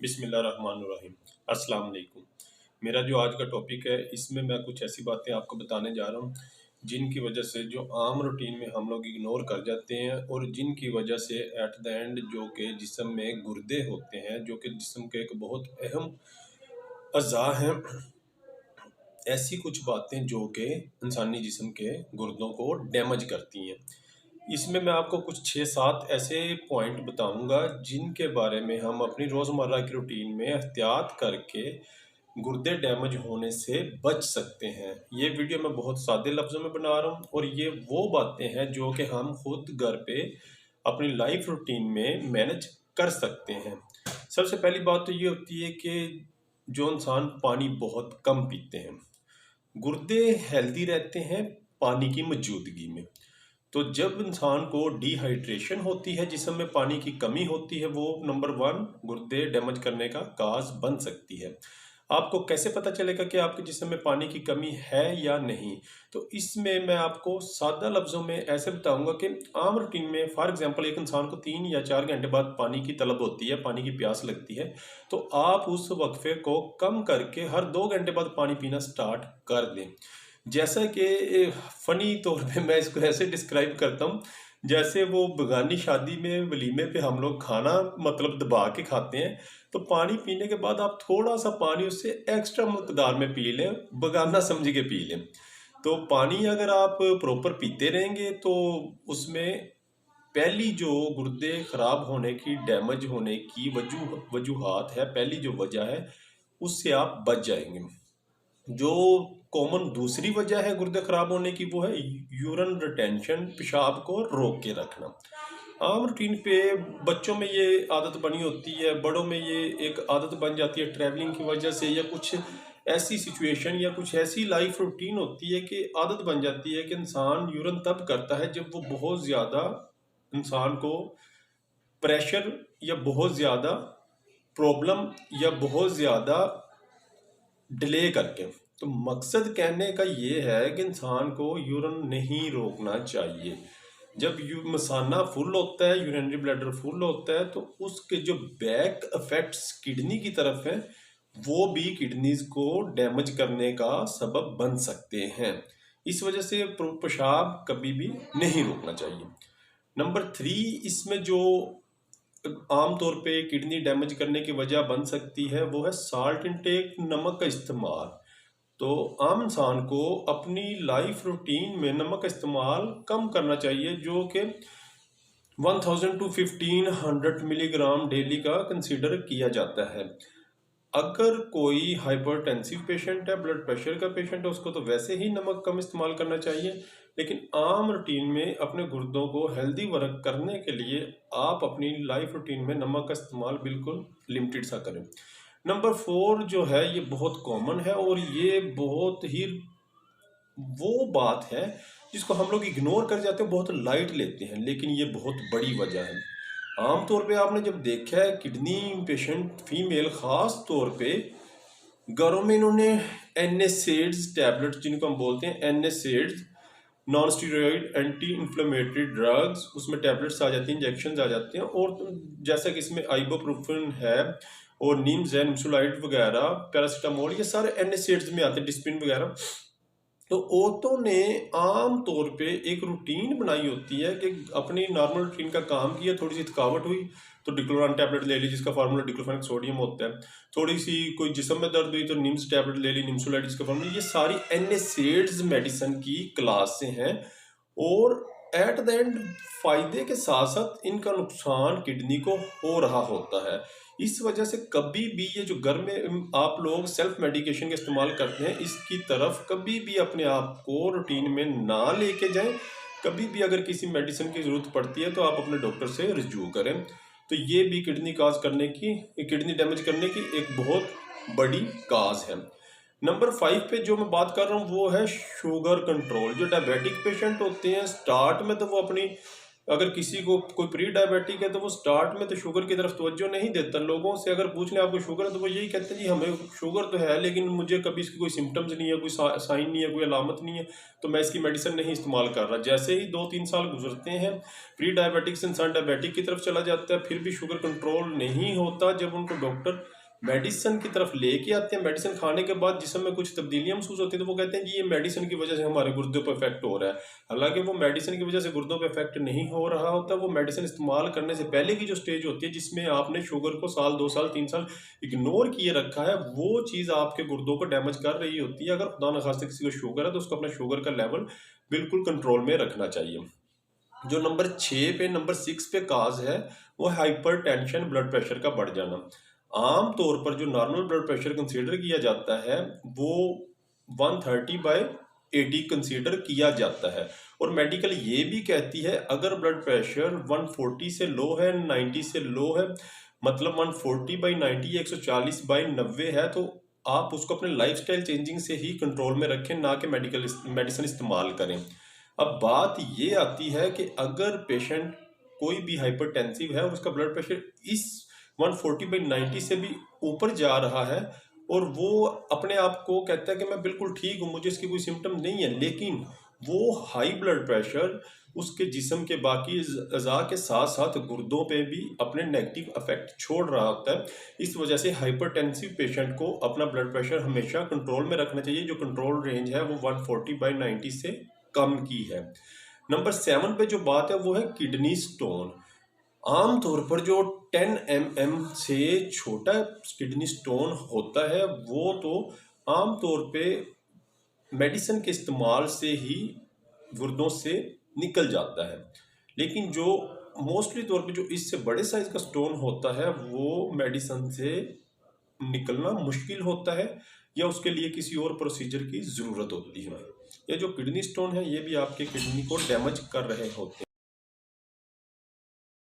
बिस्मिल्लाहिर्रहमानिर्रहीम। अस्सलाम वालेकुम। मेरा जो आज का टॉपिक है इसमें मैं कुछ ऐसी बातें आपको बताने जा रहा हूँ जिनकी वजह से जो आम रूटीन में हम लोग इग्नोर कर जाते हैं और जिनकी वजह से एट द एंड जो कि जिस्म में गुर्दे होते हैं जो कि जिस्म के एक बहुत अहम अज़ा हैं। ऐसी कुछ बातें जो कि इंसानी जिस्म के गुर्दों को डैमेज करती हैं। इसमें मैं आपको कुछ 6-7 ऐसे पॉइंट बताऊंगा जिनके बारे में हम अपनी रोज़मर्रा की रूटीन में एहतियात करके गुर्दे डैमेज होने से बच सकते हैं। ये वीडियो मैं बहुत सादे लफ्ज़ों में बना रहा हूँ और ये वो बातें हैं जो कि हम खुद घर पे अपनी लाइफ रूटीन में मैनेज कर सकते हैं। सबसे पहली बात तो ये होती है कि जो इंसान पानी बहुत कम पीते हैं, गुर्दे हेल्दी रहते हैं पानी की मौजूदगी में। तो जब इंसान को डिहाइड्रेशन होती है, जिस्म में पानी की कमी होती है, वो नंबर 1 गुर्दे डैमेज करने का काज बन सकती है। आपको कैसे पता चलेगा कि आपके जिस्म में पानी की कमी है या नहीं? तो इसमें मैं आपको सादा लफ्ज़ों में ऐसे बताऊंगा कि आम रूटीन में फॉर एग्जांपल एक इंसान को 3 या 4 घंटे बाद पानी की तलब होती है, पानी की प्यास लगती है, तो आप उस वक्फे को कम करके हर 2 घंटे बाद पानी पीना स्टार्ट कर दें। जैसा कि फ़नी तौर पे मैं इसको ऐसे डिस्क्राइब करता हूँ, जैसे वो बगानी शादी में वलीमे पे हम लोग खाना मतलब दबा के खाते हैं, तो पानी पीने के बाद आप थोड़ा-सा पानी उससे एक्स्ट्रा मकदार में पी लें, बगाना समझ के पी लें। तो पानी अगर आप प्रॉपर पीते रहेंगे तो उसमें पहली जो गुर्दे ख़राब होने की, डैमेज होने की वजूहात है, पहली जो वजह है, उससे आप बच जाएँगे। जो कॉमन दूसरी वजह है गुर्दे खराब होने की वो है यूरिन रिटेंशन, पेशाब को रोक के रखना। आम रूटीन पे बच्चों में ये आदत बनी होती है, बड़ों में ये एक आदत बन जाती है ट्रैवलिंग की वजह से, या कुछ ऐसी सिचुएशन या कुछ ऐसी लाइफ रूटीन होती है कि आदत बन जाती है कि इंसान यूरिन तब करता है जब वो बहुत ज़्यादा इंसान को प्रेशर या बहुत ज़्यादा प्रॉब्लम या बहुत ज़्यादा डिले करके। तो मकसद कहने का ये है कि इंसान को यूरिन नहीं रोकना चाहिए। जब मसाना फुल होता है, यूरिनरी ब्लैडर फुल होता है, तो उसके जो बैक इफेक्ट्स किडनी की तरफ हैं, वो भी किडनीज को डैमेज करने का सबब बन सकते हैं। इस वजह से पेशाब कभी भी नहीं रोकना चाहिए। नंबर 3 इसमें जो आमतौर पे किडनी डैमेज करने की वजह बन सकती है वो है साल्ट इंटेक, नमक का इस्तेमाल। तो आम इंसान को अपनी लाइफ रूटीन में नमक का इस्तेमाल कम करना चाहिए, जो कि 1000 टू 1500 मिलीग्राम डेली का कंसीडर किया जाता है। अगर कोई हाइपरटेंसिव पेशेंट है, ब्लड प्रेशर का पेशेंट है, उसको तो वैसे ही नमक कम इस्तेमाल करना चाहिए, लेकिन आम रूटीन में अपने गुर्दों को हेल्दी वर्क करने के लिए आप अपनी लाइफ रूटीन में नमक का इस्तेमाल बिल्कुल लिमिटेड सा करें। नंबर 4 जो है ये बहुत कॉमन है और ये बहुत ही वो बात है जिसको हम लोग इग्नोर कर जाते हैं, बहुत लाइट लेते हैं, लेकिन ये बहुत बड़ी वजह है। आमतौर पे आपने जब देखा है किडनी पेशेंट फीमेल खास तौर पे घरों में इन्होंने एनएसएड्स टैबलेट, जिनको हम बोलते हैं NSAIDs, non steroid anti inflammatory drugs, उसमें टैबलेट्स आ जाती हैं, इंजेक्शन आ जाते हैं, और जैसा कि इसमें आइबोप्रोफेन है और नीम्स है, निम्सोलाइड वगैरह, पैरासीटामोल, ये सारे एनएसएड्स में आते हैं, डिस्पिन वगैरह। तो औरतों ने आम तौर पे एक रूटीन बनाई होती है कि अपनी नॉर्मल रूटीन का काम किया, थोड़ी सी थकावट हुई तो डिक्लोरान टैबलेट ले ली, जिसका फार्मूला डिक्लोफेनेक सोडियम होता है। थोड़ी सी कोई जिस्म में दर्द हुई तो निम्स टैबलेट ले ली, निम्सोलाइड, जिसका फार्मूला। ये सारी एनएसएड्स मेडिसिन की क्लास से हैं और एट द एंड फायदे के साथ साथ इनका नुकसान किडनी को हो रहा होता है। इस वजह से कभी भी ये जो घर में आप लोग सेल्फ मेडिकेशन का इस्तेमाल करते हैं, इसकी तरफ कभी भी अपने आप को रूटीन में ना लेके जाएं। कभी भी अगर किसी मेडिसिन की ज़रूरत पड़ती है तो आप अपने डॉक्टर से रिज्यू करें। तो ये भी किडनी काज करने की, किडनी डैमेज करने की एक बहुत बड़ी काज है। नंबर 5 पे जो मैं बात कर रहा हूँ वो है शुगर कंट्रोल। जो डायबिटिक पेशेंट होते हैं, स्टार्ट में तो वो अपनी अगर किसी को कोई प्री डायबिटिक है तो वो स्टार्ट में तो शुगर की तरफ तवज्जो नहीं देता। लोगों से अगर पूछ लें आपको शुगर है तो वो यही कहते हैं जी हमें शुगर तो है लेकिन मुझे कभी इसकी कोई सिम्टम्स नहीं है, कोई साइन नहीं है, कोई अलामत नहीं है, तो मैं इसकी मेडिसिन नहीं इस्तेमाल कर रहा। जैसे ही 2-3 साल गुजरते हैं, प्री डायबिटिक से इंसान डायबिटिक की तरफ चला जाता है, फिर भी शुगर कंट्रोल नहीं होता। जब उनको डॉक्टर मेडिसिन की तरफ लेके आते हैं, मेडिसिन खाने के बाद जिसम में कुछ तब्दीलियां महसूस होती है तो वो कहते हैं जी ये मेडिसिन की वजह से हमारे गुर्दों पर इफेक्ट हो रहा है। हालांकि वो मेडिसिन की वजह से गुर्दों पर इफेक्ट नहीं हो रहा होता। वो मेडिसिन इस्तेमाल करने से पहले की जो स्टेज होती है जिसमें आपने शुगर को साल 2 साल 3 साल इग्नोर किए रखा है, वो चीज़ आपके गुर्दों को डैमेज कर रही होती है। अगर खुदा न खास्ते किसी को शुगर है तो उसको अपना शुगर का लेवल बिल्कुल कंट्रोल में रखना चाहिए। जो नंबर 6 पे, नंबर 6 पे काज है वो हाइपर टेंशन, ब्लड प्रेशर का बढ़ जाना। आम तौर पर जो नॉर्मल ब्लड प्रेशर कंसीडर किया जाता है वो 130/80 कंसीडर किया जाता है। और मेडिकल ये भी कहती है अगर ब्लड प्रेशर 140 से लो है, 90 से लो है, मतलब 140/90 या 140/90 है, तो आप उसको अपने लाइफस्टाइल चेंजिंग से ही कंट्रोल में रखें, ना कि मेडिसिन इस्तेमाल करें। अब बात ये आती है कि अगर पेशेंट कोई भी हाइपरटेंसिव है और उसका ब्लड प्रेशर इस 140/90 से भी ऊपर जा रहा है और वो अपने आप को कहता है कि मैं बिल्कुल ठीक हूँ, मुझे इसकी कोई सिम्टम नहीं है, लेकिन वो हाई ब्लड प्रेशर उसके जिस्म के बाकी अज़ा के साथ साथ गुर्दों पे भी अपने नेगेटिव इफेक्ट छोड़ रहा होता है। इस वजह से हाइपरटेंसिव पेशेंट को अपना ब्लड प्रेशर हमेशा कंट्रोल में रखना चाहिए। जो कंट्रोल रेंज है वो 140/90 से कम की है। नंबर 7 पे जो बात है वो है किडनी स्टोन। आमतौर पर जो 10 mm से छोटा किडनी स्टोन होता है वो तो आमतौर पे मेडिसिन के इस्तेमाल से ही गुर्दों से निकल जाता है, लेकिन जो मोस्टली तौर पे जो इससे बड़े साइज का स्टोन होता है वो मेडिसिन से निकलना मुश्किल होता है या उसके लिए किसी और प्रोसीजर की ज़रूरत होती है। ये जो किडनी स्टोन है ये भी आपके किडनी को डैमेज कर रहे होते हैं।